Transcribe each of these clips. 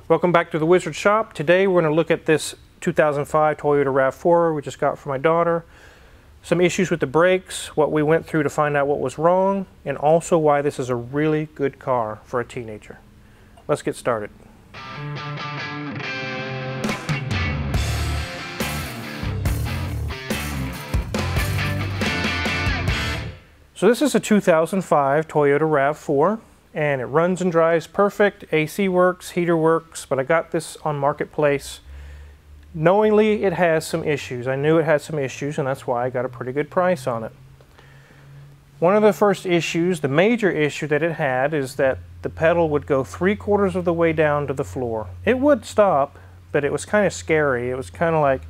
Welcome back to the Wizard Shop. Today we're going to look at this 2005 Toyota RAV4 we just got for my daughter. Some issues with the brakes, what we went through to find out what was wrong, and also why this is a really good car for a teenager. Let's get started. So this is a 2005 Toyota RAV4. And it runs and drives perfect. AC works, heater works, but I got this on Marketplace. Knowingly, it has some issues. I knew it had some issues, and that's why I got a pretty good price on it. One of the first issues, the major issue that it had, is that the pedal would go 3/4 of the way down to the floor. It would stop, but it was kind of scary. It was kind of like,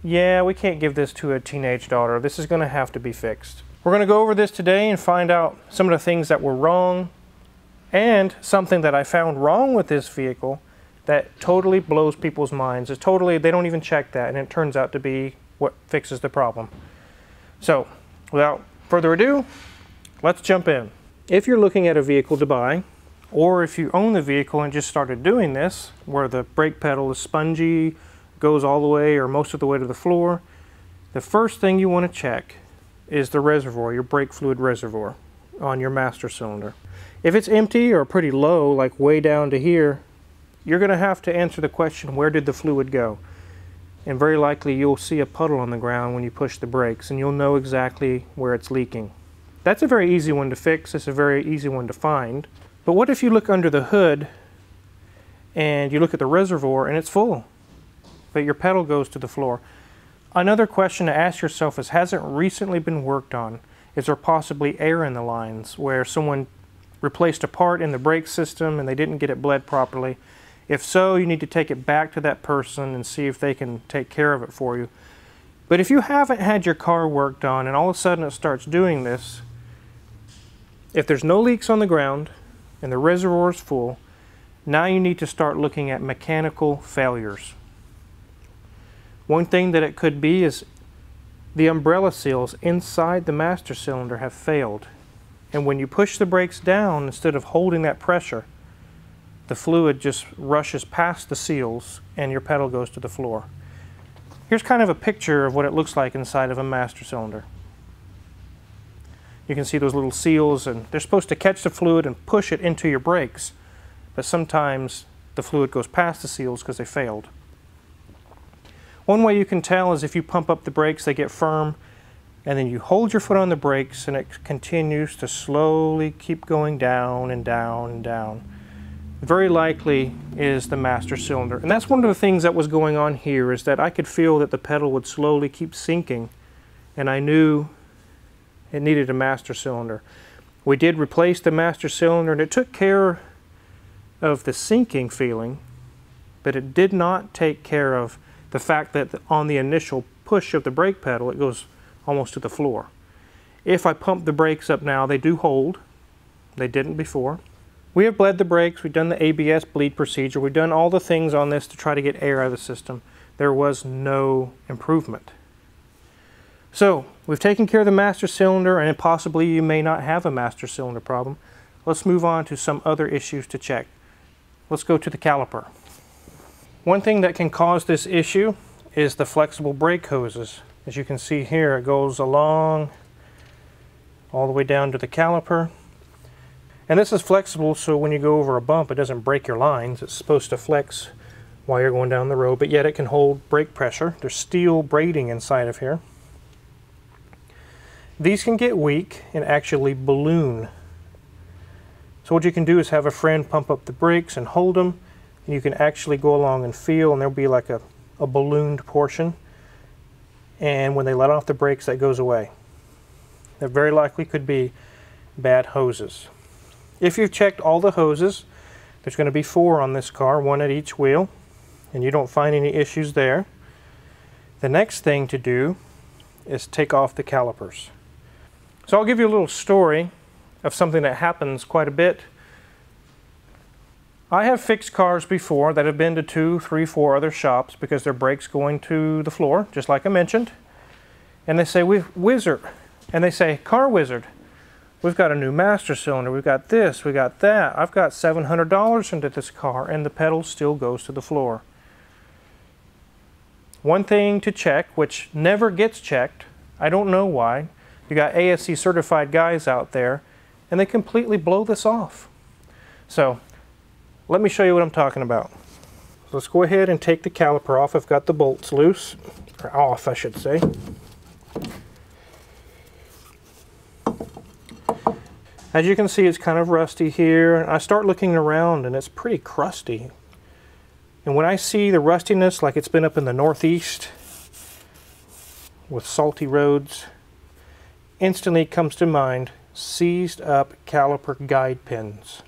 yeah, we can't give this to a teenage daughter. This is going to have to be fixed. We're going to go over this today and find out some of the things that were wrong and something that I found wrong with this vehicle that totally blows people's minds. It's totally, they don't even check that, and it turns out to be what fixes the problem. So, without further ado, let's jump in. If you're looking at a vehicle to buy, or if you own the vehicle and just started doing this, where the brake pedal is spongy, goes all the way or most of the way to the floor, the first thing you want to check is the reservoir, your brake fluid reservoir on your master cylinder. If it's empty or pretty low, like way down to here, you're going to have to answer the question, where did the fluid go? And very likely you'll see a puddle on the ground when you push the brakes, and you'll know exactly where it's leaking. That's a very easy one to fix. It's a very easy one to find. But what if you look under the hood and you look at the reservoir and it's full, but your pedal goes to the floor? Another question to ask yourself is, has it recently been worked on? Is there possibly air in the lines where someone replaced a part in the brake system and they didn't get it bled properly? If so, you need to take it back to that person and see if they can take care of it for you. But if you haven't had your car worked on and all of a sudden it starts doing this, if there's no leaks on the ground and the reservoir is full, now you need to start looking at mechanical failures. One thing that it could be is the umbrella seals inside the master cylinder have failed. And when you push the brakes down, instead of holding that pressure, the fluid just rushes past the seals and your pedal goes to the floor. Here's kind of a picture of what it looks like inside of a master cylinder. You can see those little seals, and they're supposed to catch the fluid and push it into your brakes. But sometimes the fluid goes past the seals because they failed. One way you can tell is if you pump up the brakes, they get firm, and then you hold your foot on the brakes and it continues to slowly keep going down and down and down. Very likely is the master cylinder. And that's one of the things that was going on here, is that I could feel that the pedal would slowly keep sinking, and I knew it needed a master cylinder. We did replace the master cylinder, and it took care of the sinking feeling, but it did not take care of the fact that on the initial push of the brake pedal, it goes almost to the floor. If I pump the brakes up now, they do hold. They didn't before. We have bled the brakes. We've done the ABS bleed procedure. We've done all the things on this to try to get air out of the system. There was no improvement. So we've taken care of the master cylinder, and possibly you may not have a master cylinder problem. Let's move on to some other issues to check. Let's go to the caliper. One thing that can cause this issue is the flexible brake hoses. As you can see here, it goes along all the way down to the caliper. And this is flexible, so when you go over a bump, it doesn't break your lines. It's supposed to flex while you're going down the road, but yet it can hold brake pressure. There's steel braiding inside of here. These can get weak and actually balloon. So what you can do is have a friend pump up the brakes and hold them. You can actually go along and feel, and there'll be like a ballooned portion, and when they let off the brakes, that goes away. That very likely could be bad hoses. If you've checked all the hoses, there's going to be 4 on this car, 1 at each wheel, and you don't find any issues there. The next thing to do is take off the calipers. So I'll give you a little story of something that happens quite a bit. I have fixed cars before that have been to 2, 3, 4 other shops because their brakes going to the floor, just like I mentioned. And they say, Wizard. And they say, Car Wizard, We've got a new master cylinder, we've got this, we got that. I've got $700 into this car and the pedal still goes to the floor. One thing to check, which never gets checked, I don't know why. You got ASC certified guys out there and they completely blow this off. So let me show you what I'm talking about. So let's go ahead and take the caliper off. I've got the bolts loose, or off I should say. As you can see, it's kind of rusty here. I start looking around and it's pretty crusty. And when I see the rustiness like it's been up in the Northeast with salty roads, instantly comes to mind seized up caliper guide pins.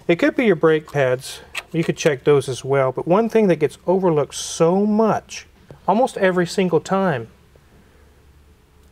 It could be your brake pads. You could check those as well. But one thing that gets overlooked so much, almost every single time,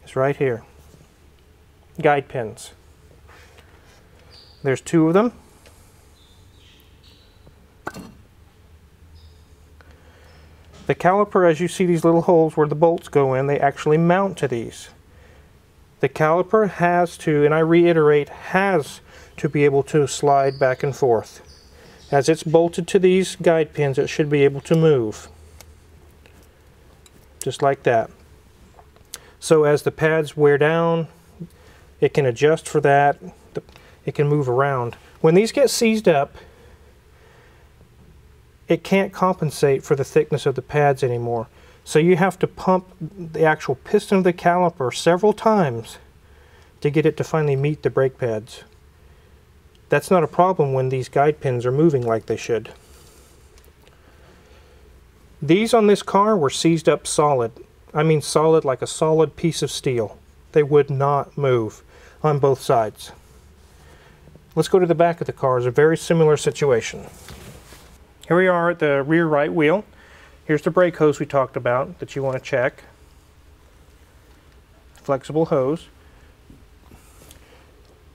is right here. Guide pins. There's two of them. The caliper, as you see these little holes where the bolts go in, they actually mount to these. The caliper has to, and I reiterate, has to be able to slide back and forth. As it's bolted to these guide pins, it should be able to move. Just like that. So as the pads wear down, it can adjust for that. It can move around. When these get seized up, it can't compensate for the thickness of the pads anymore. So you have to pump the actual piston of the caliper several times to get it to finally meet the brake pads. That's not a problem when these guide pins are moving like they should. These on this car were seized up solid. I mean solid, like a solid piece of steel. They would not move on both sides. Let's go to the back of the car. It's a very similar situation. Here we are at the rear right wheel. Here's the brake hose we talked about that you want to check. Flexible hose.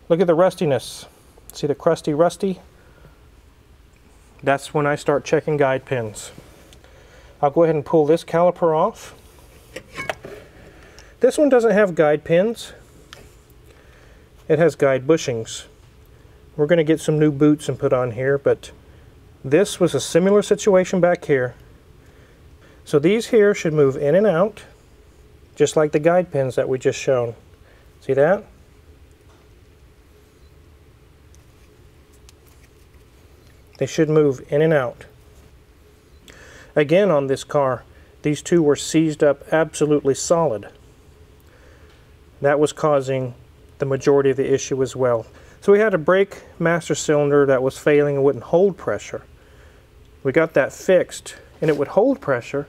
Look at the rustiness. See the crusty rusty? That's when I start checking guide pins. I'll go ahead and pull this caliper off. This one doesn't have guide pins. It has guide bushings. We're going to get some new boots and put on here, but this was a similar situation back here. So these here should move in and out, just like the guide pins that we just shown. See that? They should move in and out. Again, on this car, these two were seized up absolutely solid. That was causing the majority of the issue as well. So we had a brake master cylinder that was failing and wouldn't hold pressure. We got that fixed and it would hold pressure,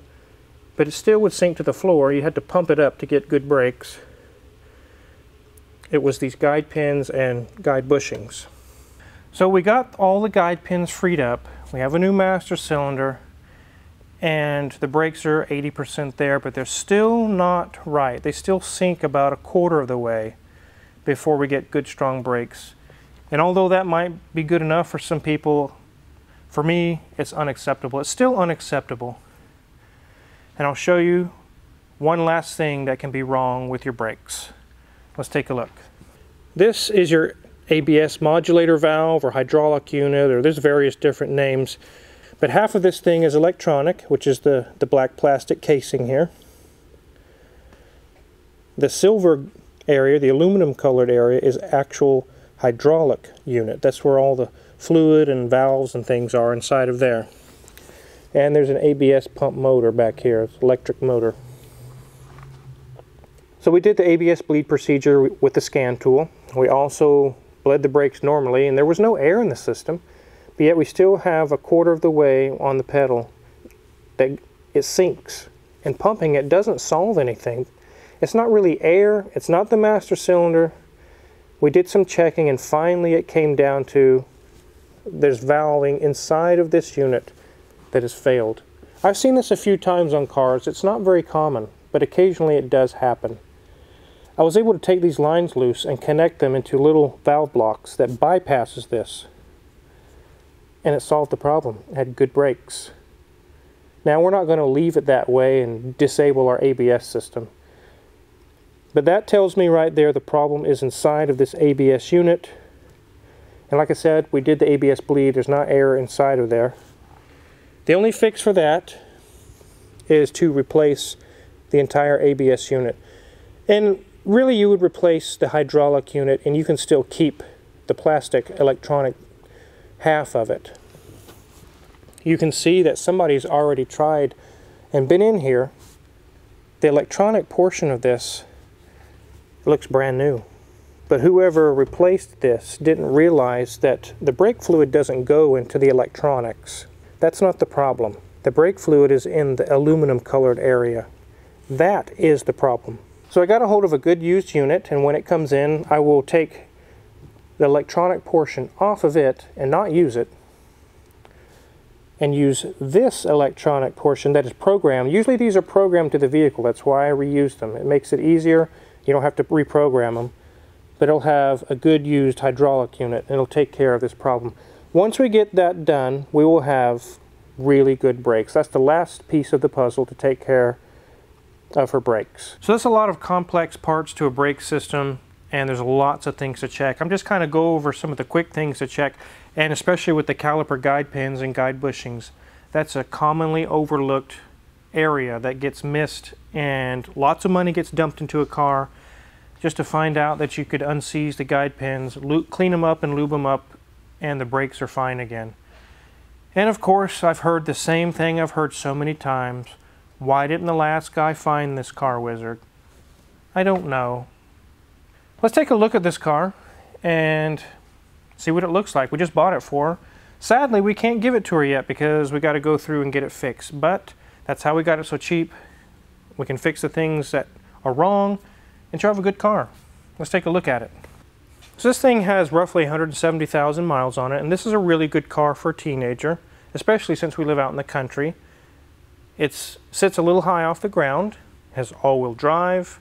but it still would sink to the floor. You had to pump it up to get good brakes. It was these guide pins and guide bushings. So we got all the guide pins freed up. We have a new master cylinder and the brakes are 80% there, but they're still not right. They still sink about a quarter of the way before we get good strong brakes. And although that might be good enough for some people, for me, it's unacceptable. It's still unacceptable. And I'll show you one last thing that can be wrong with your brakes. Let's take a look. This is your ABS modulator valve or hydraulic unit, or there's various different names. But half of this thing is electronic, which is the black plastic casing here. The silver area, the aluminum colored area, is actual hydraulic unit. That's where all the fluid and valves and things are inside of there. And there's an ABS pump motor back here, it's an electric motor. So we did the ABS bleed procedure with the scan tool. We also bled the brakes normally, and there was no air in the system, but yet we still have a quarter of the way on the pedal that it sinks. And pumping it doesn't solve anything. It's not really air, it's not the master cylinder. We did some checking and finally it came down to there's valving inside of this unit that has failed. I've seen this a few times on cars. It's not very common, but occasionally it does happen. I was able to take these lines loose and connect them into little valve blocks that bypasses this. And it solved the problem. It had good brakes. Now we're not going to leave it that way and disable our ABS system. But that tells me right there the problem is inside of this ABS unit. And like I said, we did the ABS bleed. There's not air inside of there. The only fix for that is to replace the entire ABS unit. And really you would replace the hydraulic unit and you can still keep the plastic electronic half of it. You can see that somebody's already tried and been in here. The electronic portion of this looks brand new. But whoever replaced this didn't realize that the brake fluid doesn't go into the electronics. That's not the problem. The brake fluid is in the aluminum colored area. That is the problem. So I got a hold of a good used unit, and when it comes in, I will take the electronic portion off of it and not use it, and use this electronic portion that is programmed. Usually these are programmed to the vehicle. That's why I reuse them. It makes it easier. You don't have to reprogram them. But it'll have a good used hydraulic unit and it'll take care of this problem. Once we get that done, we will have really good brakes. That's the last piece of the puzzle to take care of her brakes. So there's a lot of complex parts to a brake system and there's lots of things to check. I'm just kind of go over some of the quick things to check, and especially with the caliper guide pins and guide bushings. That's a commonly overlooked area that gets missed, and lots of money gets dumped into a car just to find out that you could unseize the guide pins, clean them up and lube them up, and the brakes are fine again. And of course, I've heard the same thing I've heard so many times. Why didn't the last guy find this car wizard? I don't know. Let's take a look at this car and see what it looks like. We just bought it for her. Sadly, we can't give it to her yet because we got to go through and get it fixed. But that's how we got it so cheap. We can fix the things that are wrong and drive a good car. Let's take a look at it. So this thing has roughly 170,000 miles on it, and this is a really good car for a teenager, especially since we live out in the country. It sits a little high off the ground, has all-wheel drive.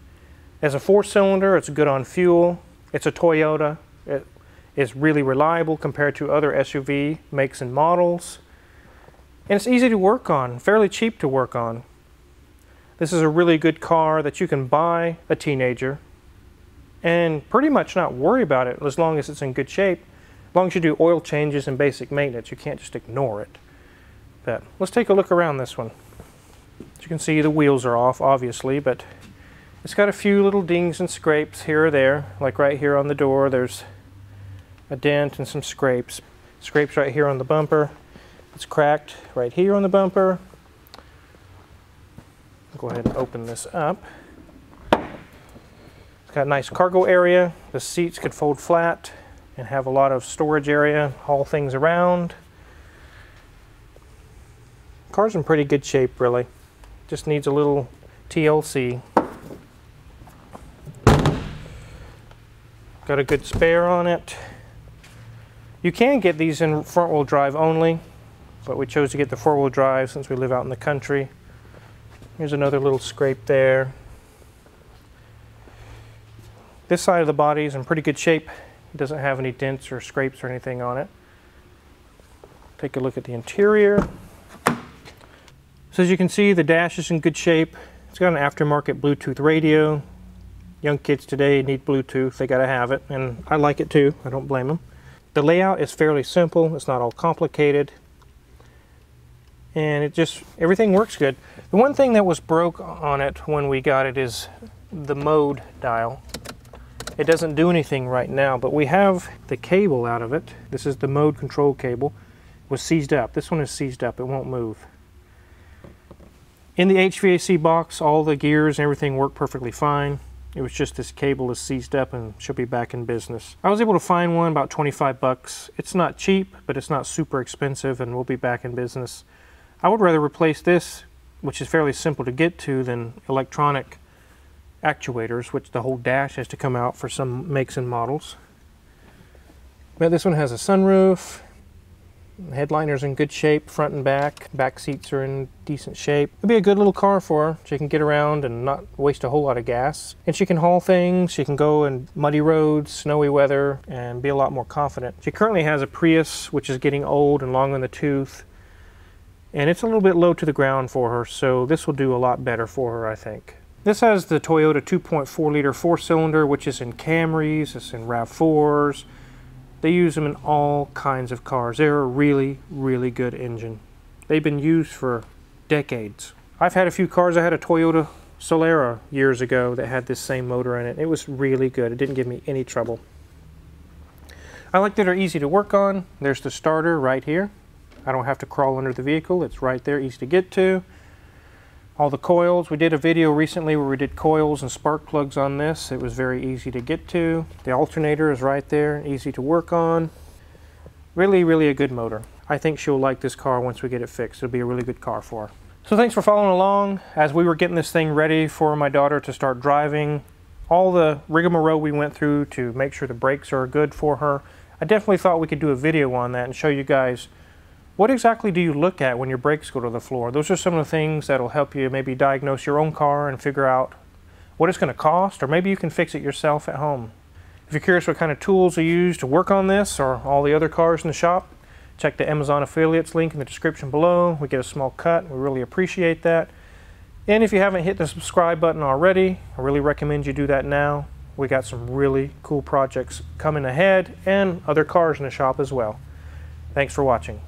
As a 4-cylinder, it's good on fuel. It's a Toyota. It is really reliable compared to other SUV makes and models. And it's easy to work on, fairly cheap to work on. This is a really good car that you can buy a teenager and pretty much not worry about it as long as it's in good shape. As long as you do oil changes and basic maintenance, you can't just ignore it. But let's take a look around this one. As you can see, the wheels are off, obviously, but it's got a few little dings and scrapes here or there. Like right here on the door, there's a dent and some scrapes. Scrapes right here on the bumper. It's cracked right here on the bumper. Go ahead and open this up. It's got a nice cargo area. The seats could fold flat and have a lot of storage area, haul things around. Car's in pretty good shape, really. Just needs a little TLC. Got a good spare on it. You can get these in front-wheel drive only, but we chose to get the 4-wheel drive since we live out in the country. Here's another little scrape there. This side of the body is in pretty good shape. It doesn't have any dents or scrapes or anything on it. Take a look at the interior. So as you can see, the dash is in good shape. It's got an aftermarket Bluetooth radio. Young kids today need Bluetooth. They gotta have it, and I like it too. I don't blame them. The layout is fairly simple. It's not all complicated. And everything works good. The one thing that was broke on it when we got it is the mode dial. It doesn't do anything right now, but we have the cable out of it. This is the mode control cable. It was seized up. This one is seized up. It won't move. In the HVAC box, all the gears and everything work perfectly fine. It was just this cable is seized up and should be back in business. I was able to find one about 25 bucks. It's not cheap, but it's not super expensive, and we'll be back in business. I would rather replace this, which is fairly simple to get to, than electronic actuators, which the whole dash has to come out for some makes and models. But this one has a sunroof. The headliner's in good shape, front and back. Back seats are in decent shape. It'll be a good little car for her. She can get around and not waste a whole lot of gas. And she can haul things. She can go in muddy roads, snowy weather, and be a lot more confident. She currently has a Prius, which is getting old and long in the tooth. And it's a little bit low to the ground for her, so this will do a lot better for her, I think. This has the Toyota 2.4 liter 4-cylinder, which is in Camrys, it's in RAV4s. They use them in all kinds of cars. They're a really, really good engine. They've been used for decades. I've had a few cars. I had a Toyota Solara years ago that had this same motor in it. It was really good. It didn't give me any trouble. I like that they're easy to work on. There's the starter right here. I don't have to crawl under the vehicle. It's right there, easy to get to. All the coils. We did a video recently where we did coils and spark plugs on this. It was very easy to get to. The alternator is right there, easy to work on. Really, really a good motor. I think she'll like this car once we get it fixed. It'll be a really good car for her. So thanks for following along as we were getting this thing ready for my daughter to start driving. All the rigmarole we went through to make sure the brakes are good for her. I definitely thought we could do a video on that and show you guys what exactly do you look at when your brakes go to the floor. Those are some of the things that will help you maybe diagnose your own car and figure out what it's going to cost, or maybe you can fix it yourself at home. If you're curious what kind of tools are used to work on this or all the other cars in the shop, check the Amazon affiliates link in the description below. We get a small cut. We really appreciate that. And if you haven't hit the subscribe button already, I really recommend you do that now. We got some really cool projects coming ahead and other cars in the shop as well. Thanks for watching.